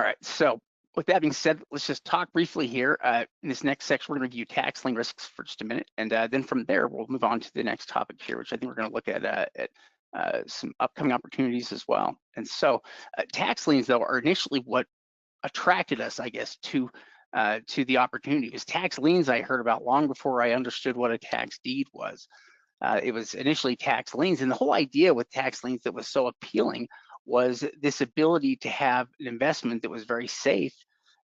All right, so with that being said, let's just talk briefly here. In this next section, we're going to review tax lien risks for just a minute, and then from there, we'll move on to the next topic here, which I think we're going to look at some upcoming opportunities as well. And so tax liens, though, are initially what attracted us, I guess, to the opportunity. It was tax liens I heard about long before I understood what a tax deed was. It was initially tax liens, and the whole idea with tax liens that was so appealing was this ability to have an investment that was very safe,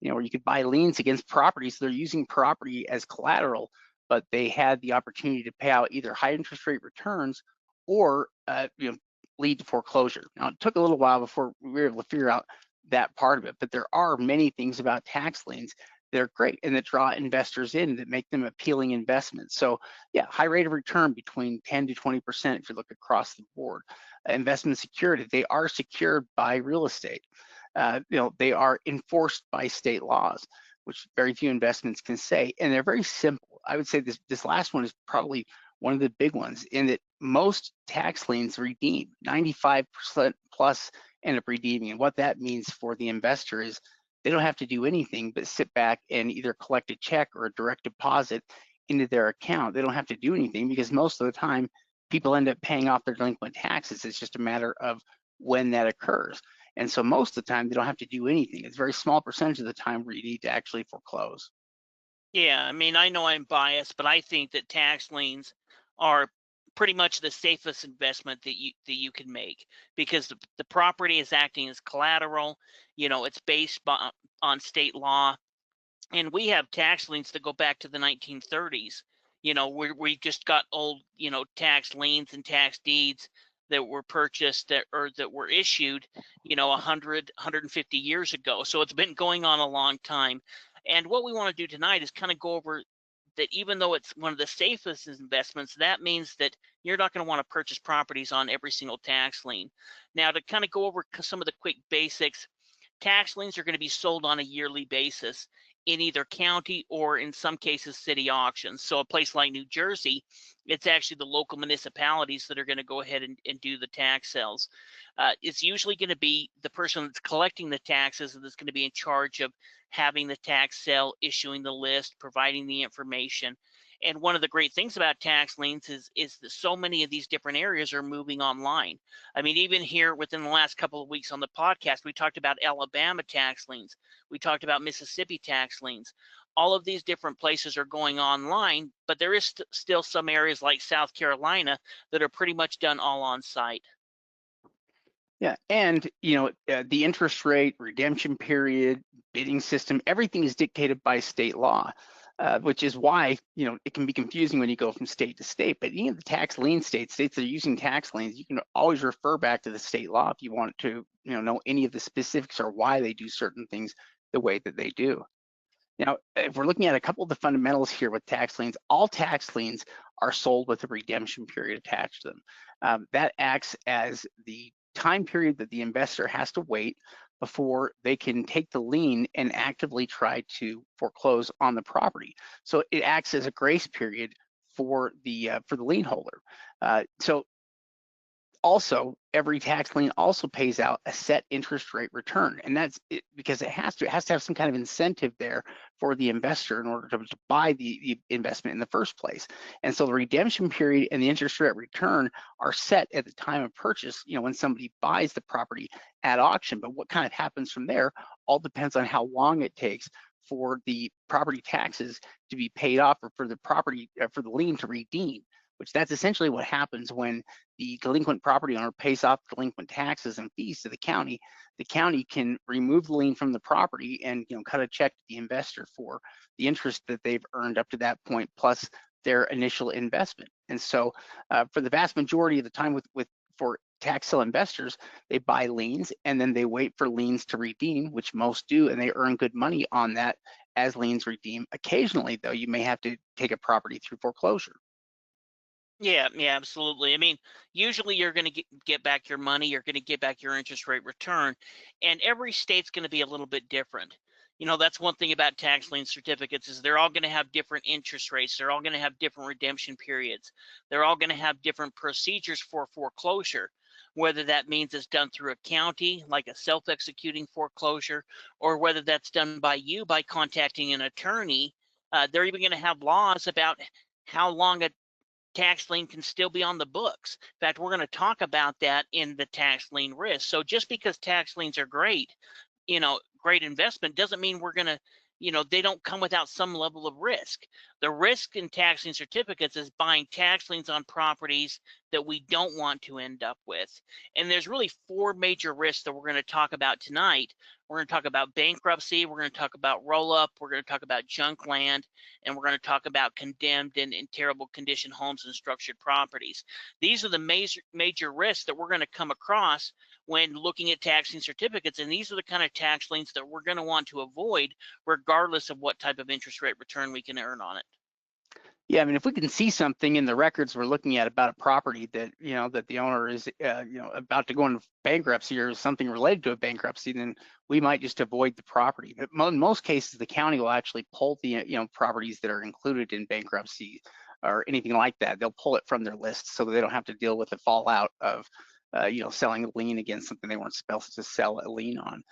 where you could buy liens against properties. So they're using property as collateral, but they had the opportunity to pay out either high interest rate returns or lead to foreclosure. Now, it took a little while before we were able to figure out that part of it, but there are many things about tax liens that are great and that draw investors in, that make them appealing investments. So yeah, high rate of return between 10 to 20% if you look across the board. Investment security, they are secured by real estate. They are enforced by state laws, which very few investments can say, and they're very simple. I would say this last one is probably one of the big ones, in that most tax liens redeem. 95% plus end up redeeming, and what that means for the investor is they don't have to do anything but sit back and either collect a check or a direct deposit into their account. They don't have to do anything because most of the time people end up paying off their delinquent taxes. It's just a matter of when that occurs. And so most of the time they don't have to do anything. It's a very small percentage of the time where you need to actually foreclose. Yeah, I mean, I know I'm biased, but I think that tax liens are pretty much the safest investment that you can make, because the property is acting as collateral. It's based on state law, and we have tax liens that go back to the 1930s. We just got old tax liens and tax deeds that were purchased that were issued 150 years ago. So it's been going on a long time. And what we want to do tonight is kind of go over that. Even though it's one of the safest investments, that means that you're not going to want to purchase properties on every single tax lien. Now, to kind of go over some of the quick basics, tax liens are going to be sold on a yearly basis in either county or, in some cases, city auctions. So a place like New Jersey, it's actually the local municipalities that are going to go ahead and do the tax sales. It's usually going to be the person that's collecting the taxes that's going to be in charge of having the tax sale, issuing the list, providing the information. And one of the great things about tax liens is that so many of these different areas are moving online. I mean, even here within the last couple of weeks on the podcast, we talked about Alabama tax liens. We talked about Mississippi tax liens. All of these different places are going online, but there is still some areas like South Carolina that are pretty much done all on site. Yeah, and the interest rate, redemption period, bidding system, everything is dictated by state law, which is why it can be confusing when you go from state to state. But any of the tax lien states that are using tax liens, you can always refer back to the state law if you want to know any of the specifics or why they do certain things the way that they do. Now, if we're looking at a couple of the fundamentals here with tax liens, all tax liens are sold with a redemption period attached to them. That acts as the time period that the investor has to wait before they can take the lien and actively try to foreclose on the property. So it acts as a grace period for the lien holder. So also, every tax lien also pays out a set interest rate return, and that's it, because it has to have some kind of incentive there for the investor in order to buy the investment in the first place. And so the redemption period and the interest rate return are set at the time of purchase, when somebody buys the property at auction. But what kind of happens from there all depends on how long it takes for the property taxes to be paid off, or for the property for the lien to redeem, which that's essentially what happens when the delinquent property owner pays off delinquent taxes and fees to the county. The county can remove the lien from the property and cut a check to the investor for the interest that they've earned up to that point, plus their initial investment. And so for the vast majority of the time for tax sale investors, they buy liens and then they wait for liens to redeem, which most do, and they earn good money on that as liens redeem. Occasionally, though, you may have to take a property through foreclosure. Yeah, absolutely. I mean, usually you're going to get back your money, you're going to get back your interest rate return, and every state's going to be a little bit different. That's one thing about tax lien certificates is they're all going to have different interest rates. They're all going to have different redemption periods. They're all going to have different procedures for foreclosure. whether that means it's done through a county, like a self-executing foreclosure, or whether that's done by you by contacting an attorney. They're even going to have laws about how long a tax lien can still be on the books. In fact, we're going to talk about that in the tax lien risk. So just because tax liens are great, great investment doesn't mean we're going to, they don't come without some level of risk. The risk in tax lien certificates is buying tax liens on properties that we don't want to end up with. And there's really four major risks that we're going to talk about tonight. We're going to talk about bankruptcy, we're going to talk about roll-up, we're going to talk about junk land, and we're going to talk about condemned and in terrible condition homes and structured properties. These are the major risks that we're going to come across when looking at tax lien certificates, and these are the kind of tax liens that we're going to want to avoid regardless of what type of interest rate return we can earn on it. Yeah, I mean, if we can see something in the records we're looking at about a property that, that the owner is, about to go into bankruptcy or something related to a bankruptcy, then we might just avoid the property. But in most cases, the county will actually pull the, properties that are included in bankruptcy or anything like that. They'll pull it from their list so that they don't have to deal with the fallout of, selling a lien against something they weren't supposed to sell a lien on.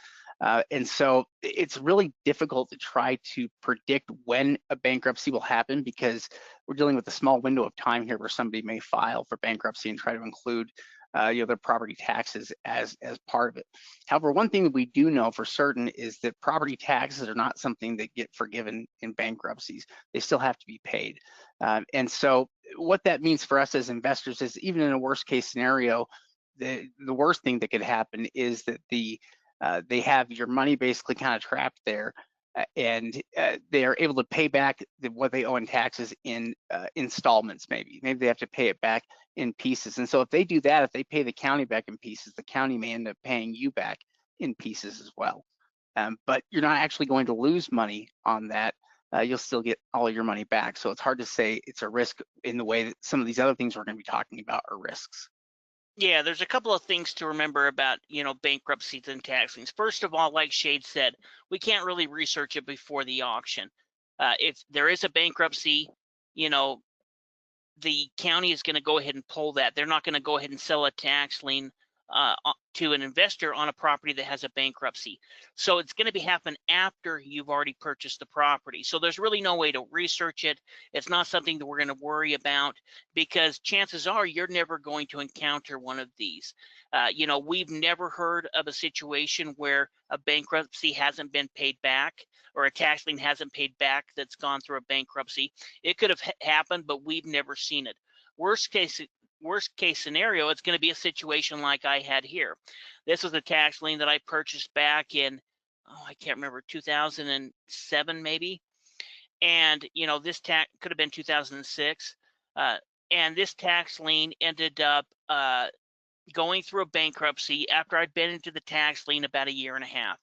And so it's really difficult to try to predict when a bankruptcy will happen because we're dealing with a small window of time here where somebody may file for bankruptcy and try to include their property taxes as part of it. However, one thing that we do know for certain is that property taxes are not something that get forgiven in bankruptcies. They still have to be paid. And so what that means for us as investors is even in a worst case scenario, the worst thing that could happen is that they have your money basically kind of trapped there, and they are able to pay back what they owe in taxes in installments. Maybe they have to pay it back in pieces. And so if they do that, if they pay the county back in pieces, the county may end up paying you back in pieces as well. But you're not actually going to lose money on that. You'll still get all your money back. So it's hard to say it's a risk in the way that some of these other things we're going to be talking about are risks. Yeah, there's a couple of things to remember about, bankruptcies and tax liens. First of all, like Shade said, we can't really research it before the auction. If there is a bankruptcy, the county is going to go ahead and pull that. They're not going to go ahead and sell a tax lien to an investor on a property that has a bankruptcy. So it's going to be happen after you've already purchased the property. So there's really no way to research it. It's not something that we're going to worry about because chances are you're never going to encounter one of these. We've never heard of a situation where a bankruptcy hasn't been paid back or a tax lien hasn't paid back that's gone through a bankruptcy. It could have happened, but we've never seen it. Worst case scenario, it's going to be a situation like I had here. This was a tax lien that I purchased back in, I can't remember, 2007 maybe. And, this tax could have been 2006. And this tax lien ended up going through a bankruptcy after I'd been into the tax lien about a year and a half.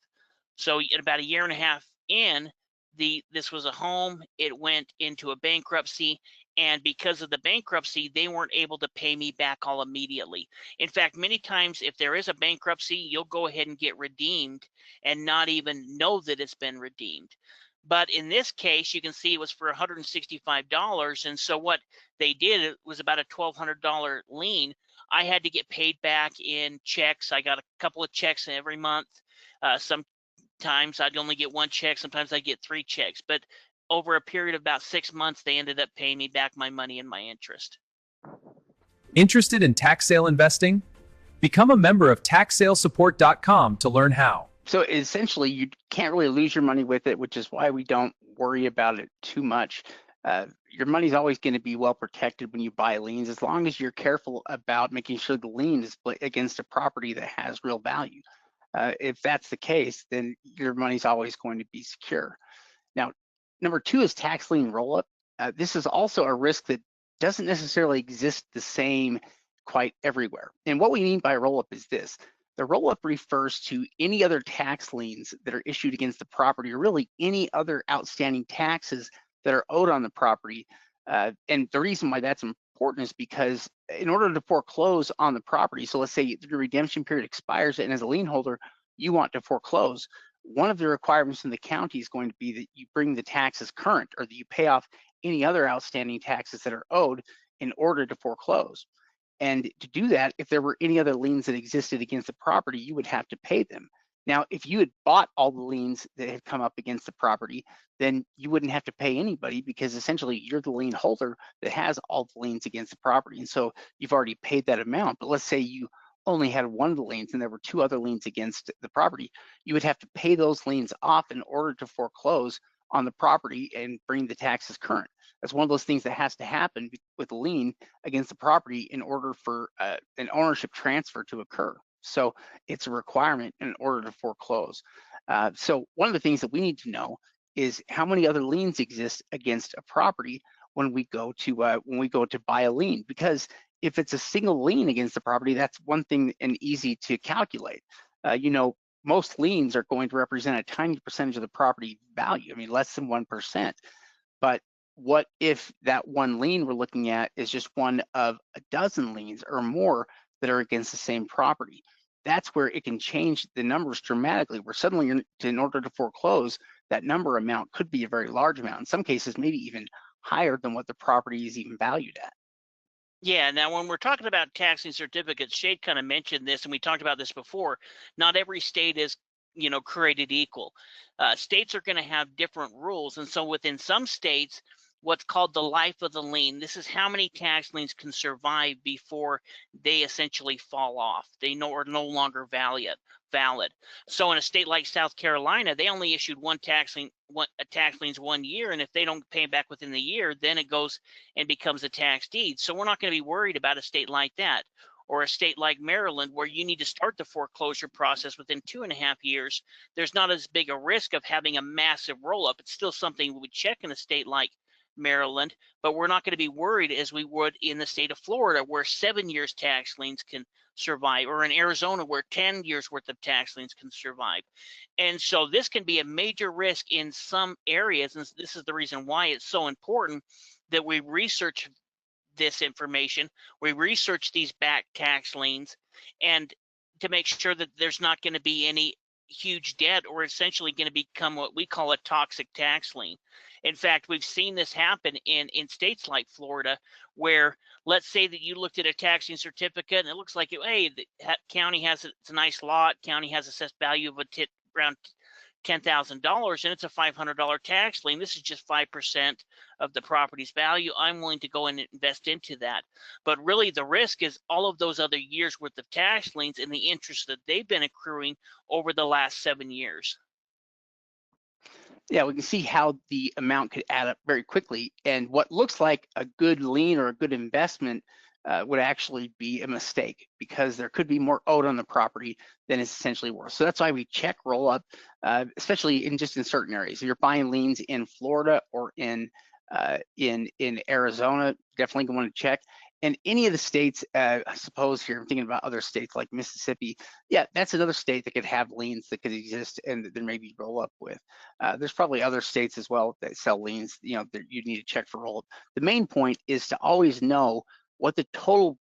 So about a year and a half in, this was a home. It went into a bankruptcy, and because of the bankruptcy, they weren't able to pay me back all immediately. In fact, many times if there is a bankruptcy, you'll go ahead and get redeemed and not even know that it's been redeemed. But in this case, you can see it was for $165. And so what they did, it was about a $1,200 lien. I had to get paid back in checks. I got a couple of checks every month. Sometimes I'd only get one check. Sometimes I get 3 checks. But over a period of about 6 months, they ended up paying me back my money and my interest. Interested in tax sale investing? Become a member of taxsalesupport.com to learn how. So essentially, you can't really lose your money with it, which is why we don't worry about it too much. Your money's always going to be well protected when you buy liens, as long as you're careful about making sure the lien is against a property that has real value. If that's the case, then your money's always going to be secure. Now, number 2 is tax lien roll-up. This is also a risk that doesn't necessarily exist the same quite everywhere. And what we mean by roll-up is this. The roll-up refers to any other tax liens that are issued against the property, or really any other outstanding taxes that are owed on the property. And the reason why that's important is because in order to foreclose on the property, so let's say the redemption period expires and as a lien holder, you want to foreclose, one of the requirements in the county is going to be that you bring the taxes current, or that you pay off any other outstanding taxes that are owed in order to foreclose. And to do that, if there were any other liens that existed against the property, you would have to pay them. Now, if you had bought all the liens that had come up against the property, then you wouldn't have to pay anybody, because essentially you're the lien holder that has all the liens against the property. And so you've already paid that amount. But let's say you only had one of the liens and there were two other liens against the property, you would have to pay those liens off in order to foreclose on the property and bring the taxes current. That's one of those things that has to happen with a lien against the property in order for an ownership transfer to occur. So it's a requirement in order to foreclose. So one of the things that we need to know is how many other liens exist against a property when we go to buy a lien. Because if it's a single lien against the property, that's one thing and easy to calculate. Most liens are going to represent a tiny percentage of the property value. I mean, less than 1%. But what if that one lien we're looking at is just one of a dozen liens or more that are against the same property? That's where it can change the numbers dramatically, where suddenly in order to foreclose, that number amount could be a very large amount. In some cases, maybe even higher than what the property is even valued at. Yeah, now when we're talking about tax lien certificates, Shade kind of mentioned this, and we talked about this before. Not every state is, created equal. States are going to have different rules, and so within some states, what's called the life of the lien. This is how many tax liens can survive before they essentially fall off. They are no longer valid. So in a state like South Carolina, they only issued one tax liens 1 year, and if they don't pay back within the year, then it goes and becomes a tax deed. So we're not going to be worried about a state like that. Or a state like Maryland, where you need to start the foreclosure process within 2.5 years. There's not as big a risk of having a massive roll-up. It's still something we would check in a state like Maryland, but we're not going to be worried as we would in the state of Florida, where 7 years tax liens can survive, or in Arizona, where 10 years worth of tax liens can survive. And so this can be a major risk in some areas, and this is the reason why it's so important that we research this information, we research these back tax liens, and to make sure that there's not going to be any huge debt, or essentially going to become what we call a toxic tax lien. In fact, we've seen this happen in states like Florida, where let's say that you looked at a tax lien certificate and it looks like, hey, the county has it's a nice lot, county has assessed value of around $10,000, and it's a $500 tax lien. This is just 5% of the property's value. I'm willing to go and invest into that. But really the risk is all of those other years worth of tax liens and the interest that they've been accruing over the last 7 years. Yeah, we can see how the amount could add up very quickly, and what looks like a good lien or a good investment would actually be a mistake, because there could be more owed on the property than it's essentially worth. So that's why we check roll up, especially in certain areas. If you're buying liens in Florida or in Arizona, definitely want to check. And any of the states, I suppose here, I'm thinking about other states like Mississippi. Yeah, that's another state that could have liens that could exist and that there may be roll up with. There's probably other states as well that sell liens, that you need to check for roll up. The main point is to always know what the total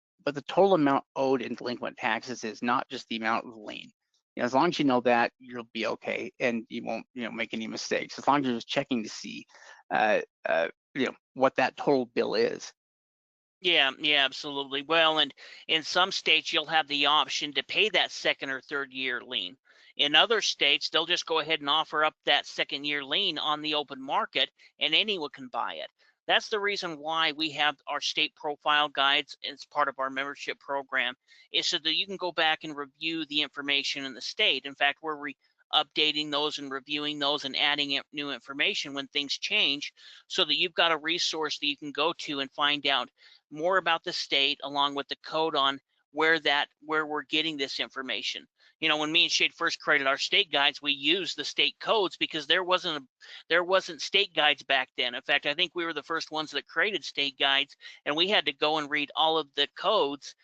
amount owed in delinquent taxes is, not just the amount of the lien. As long as you know that, you'll be okay, and you won't, make any mistakes. As long as you're just checking to see, what that total bill is. Yeah, absolutely. Well, and in some states, you'll have the option to pay that second or third year lien. In other states, they'll just go ahead and offer up that second year lien on the open market, and anyone can buy it. That's the reason why we have our state profile guides as part of our membership program, is so that you can go back and review the information in the state. In fact, we're updating those and reviewing those and adding new information when things change, so that you've got a resource that you can go to and find out more about the state, along with the code on where we're getting this information. When me and Shade first created our state guides, we used the state codes because there wasn't state guides back then. In fact, I think we were the first ones that created state guides, and we had to go and read all of the codes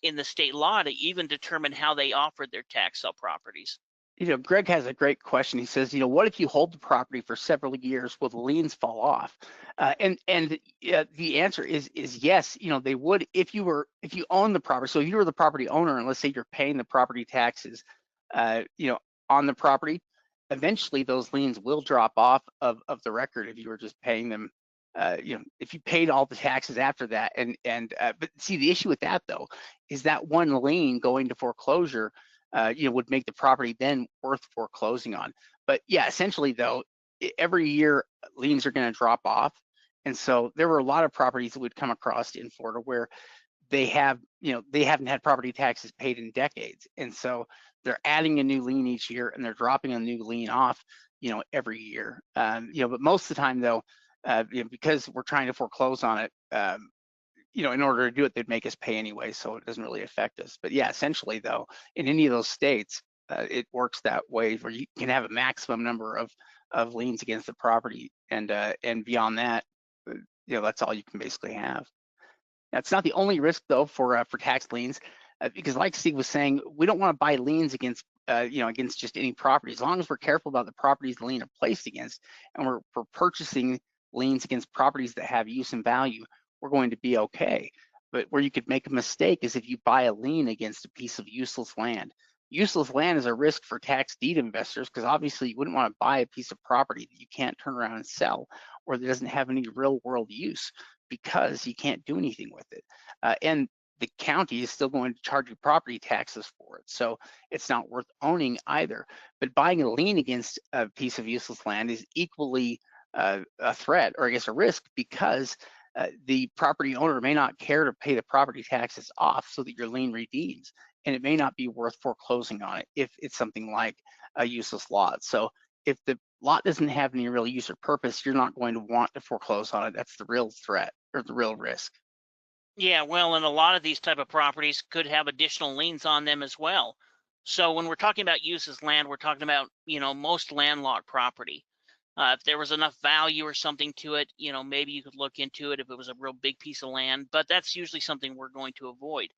in the state law to even determine how they offered their tax sale properties. Greg has a great question. He says, what if you hold the property for several years? Will the liens fall off? And the answer is yes. They would if you own the property. So if you were the property owner, and let's say you're paying the property taxes, on the property, eventually those liens will drop off of the record if you were just paying them if you paid all the taxes after that, but see, the issue with that though is that one lien going to foreclosure, would make the property then worth foreclosing on. But yeah, essentially though, every year liens are going to drop off, and so there were a lot of properties that we'd come across in Florida where they haven't had property taxes paid in decades, and so they're adding a new lien each year and they're dropping a new lien off, every year. But most of the time though, because we're trying to foreclose on it, in order to do it, they'd make us pay anyway, so it doesn't really affect us. But yeah, essentially though, in any of those states, it works that way where you can have a maximum number of liens against the property, and beyond that, that's all you can basically have. That's not the only risk though for tax liens, because like Steve was saying, we don't want to buy liens against against just any property. As long as we're careful about the properties the lien are placed against, and we're purchasing liens against properties that have use and value, we're going to be okay. But where you could make a mistake is if you buy a lien against a piece of useless land. Useless land is a risk for tax deed investors, because obviously you wouldn't want to buy a piece of property that you can't turn around and sell, or that doesn't have any real world use, because you can't do anything with it. And the county is still going to charge you property taxes for it. So it's not worth owning either. But buying a lien against a piece of useless land is equally a threat, or I guess a risk, because the property owner may not care to pay the property taxes off so that your lien redeems. And it may not be worth foreclosing on it if it's something like a useless lot. So if the lot doesn't have any real use or purpose, you're not going to want to foreclose on it. That's the real threat, or the real risk. Yeah, well, and a lot of these type of properties could have additional liens on them as well. So when we're talking about useless land, we're talking about, most landlocked property. If there was enough value or something to it, maybe you could look into it if it was a real big piece of land, but that's usually something we're going to avoid.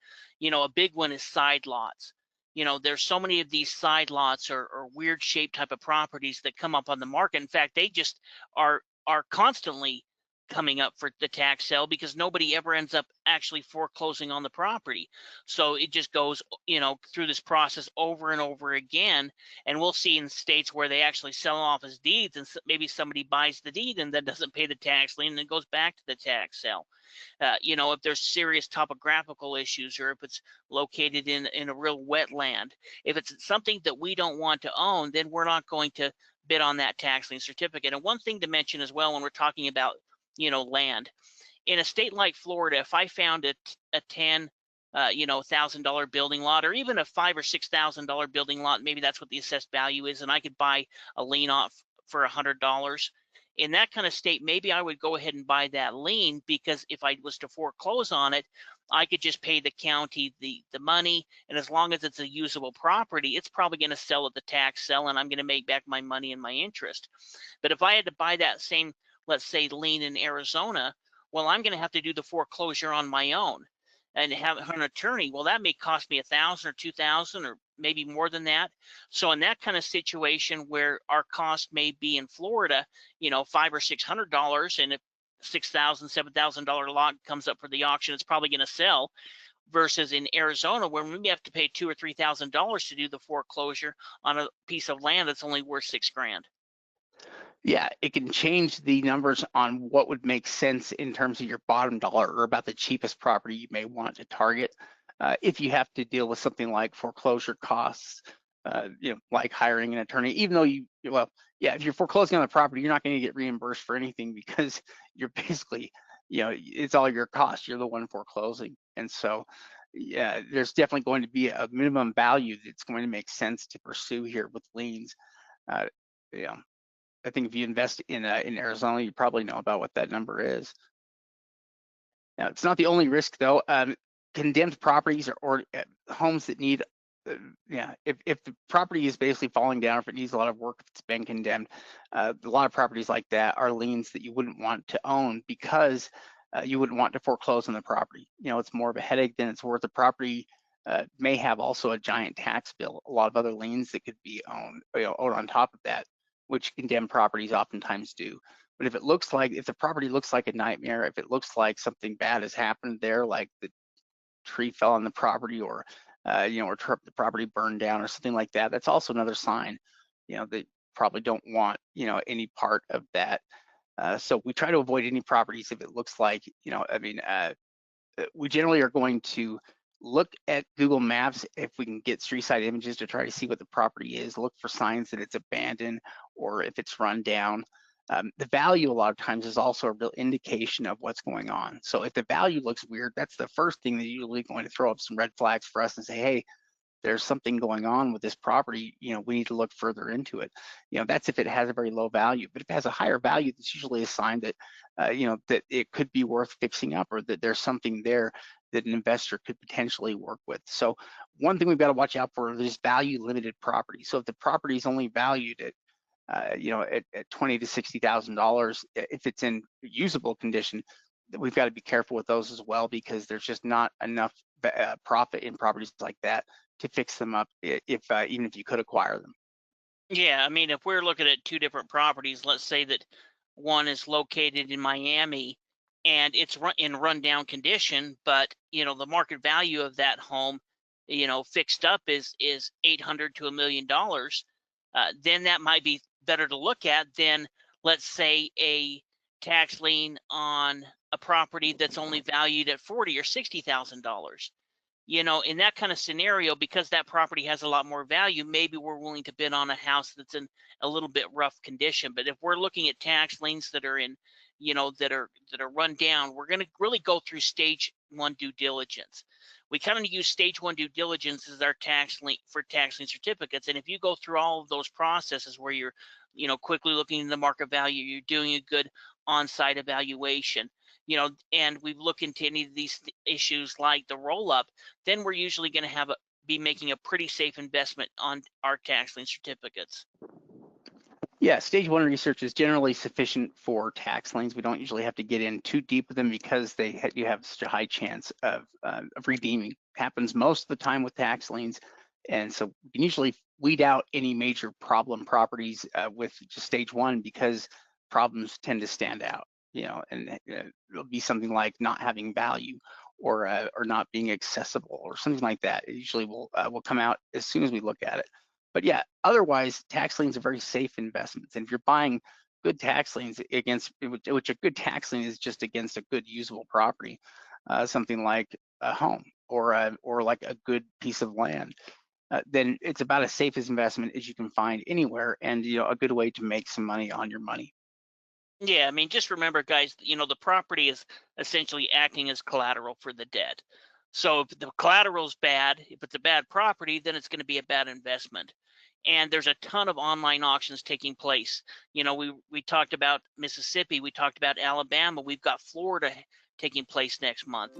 A big one is side lots. There's so many of these side lots or weird shaped type of properties that come up on the market. In fact, they just are constantly coming up for the tax sale because nobody ever ends up actually foreclosing on the property. So it just goes, through this process over and over again. And we'll see in states where they actually sell off as deeds, and maybe somebody buys the deed and then doesn't pay the tax lien and then goes back to the tax sale. If there's serious topographical issues, or if it's located in a real wetland, if it's something that we don't want to own, then we're not going to bid on that tax lien certificate. And one thing to mention as well, when we're talking about land in a state like Florida, if I found a $10,000 building lot, or even a $5,000 or $6,000 building lot, maybe that's what the assessed value is, and I could buy a lien off for $100. In that kind of state, maybe I would go ahead and buy that lien, because if I was to foreclose on it, I could just pay the county the money, and as long as it's a usable property, it's probably going to sell at the tax sale, and I'm going to make back my money and my interest. But if I had to buy that same, let's say, lien in Arizona, well, I'm going to have to do the foreclosure on my own and have an attorney. Well, that may cost me $1,000 or $2,000 or maybe more than that. So in that kind of situation where our cost may be in Florida, $500 or $600, and if $6,000, $7,000 lot comes up for the auction, it's probably going to sell. Versus in Arizona, where we may have to pay $2,000 or $3,000 to do the foreclosure on a piece of land that's only worth $6,000. Yeah, it can change the numbers on what would make sense in terms of your bottom dollar, or about the cheapest property you may want to target. If you have to deal with something like foreclosure costs, like hiring an attorney, even though if you're foreclosing on the property, you're not going to get reimbursed for anything, because you're basically, it's all your cost. You're the one foreclosing. And so, yeah, there's definitely going to be a minimum value that's going to make sense to pursue here with liens. I think if you invest in Arizona, you probably know about what that number is. Now, it's not the only risk though. Condemned properties or homes that need, if the property is basically falling down, if it needs a lot of work, if it's been condemned, a lot of properties like that are liens that you wouldn't want to own, because you wouldn't want to foreclose on the property. It's more of a headache than it's worth. The property may have also a giant tax bill, a lot of other liens that could be owned, owed on top of that, which condemned properties oftentimes do. But if the property looks like a nightmare, if it looks like something bad has happened there, like the tree fell on the property, or the property burned down or something like that, that's also another sign, they probably don't want, any part of that. So we try to avoid any properties if it looks like, we generally are going to look at Google Maps if we can get street side images to try to see what the property is, look for signs that it's abandoned or if it's run down. The value a lot of times is also a real indication of what's going on. So if the value looks weird, that's the first thing that you're usually going to throw up some red flags for us and say, hey, there's something going on with this property, we need to look further into it. That's if it has a very low value, but if it has a higher value, that's usually a sign that, that it could be worth fixing up or that there's something there that an investor could potentially work with. So one thing we've got to watch out for is value limited property. So if the property is only valued at, at $20,000 to $60,000, if it's in usable condition, we've got to be careful with those as well, because there's just not enough profit in properties like that to fix them up if even if you could acquire them. Yeah, I mean, if we're looking at two different properties, let's say that one is located in Miami and it's in rundown condition, but the market value of that home, fixed up is $800 to $1 million, then that might be better to look at than, let's say, a tax lien on a property that's only valued at $40,000 or $60,000. In that kind of scenario, because that property has a lot more value, maybe we're willing to bid on a house that's in a little bit rough condition. But if we're looking at tax liens that are in, that are run down, we're going to really go through stage one due diligence. We kind of use stage one due diligence as our tax lien for tax lien certificates. And if you go through all of those processes where you're, quickly looking at the market value, you're doing a good on-site evaluation, and we've looked into any of these issues like the roll-up, then we're usually going to be making a pretty safe investment on our tax lien certificates. Yeah, stage one research is generally sufficient for tax liens. We don't usually have to get in too deep with them because you have such a high chance of redeeming. Happens most of the time with tax liens, and so we can usually weed out any major problem properties with just stage one, because problems tend to stand out. And it'll be something like not having value or not being accessible or something like that. It usually will come out as soon as we look at it. But yeah, otherwise, tax liens are very safe investments. And if you're buying good tax liens against, which a good tax lien is just against a good usable property, something like a home or like a good piece of land, then it's about as safe as investment as you can find anywhere, and a good way to make some money on your money. Yeah, I mean, just remember, guys, the property is essentially acting as collateral for the debt. So if the collateral is bad, if it's a bad property, then it's going to be a bad investment. And there's a ton of online auctions taking place. We talked about Mississippi, we talked about Alabama, we've got Florida taking place next month.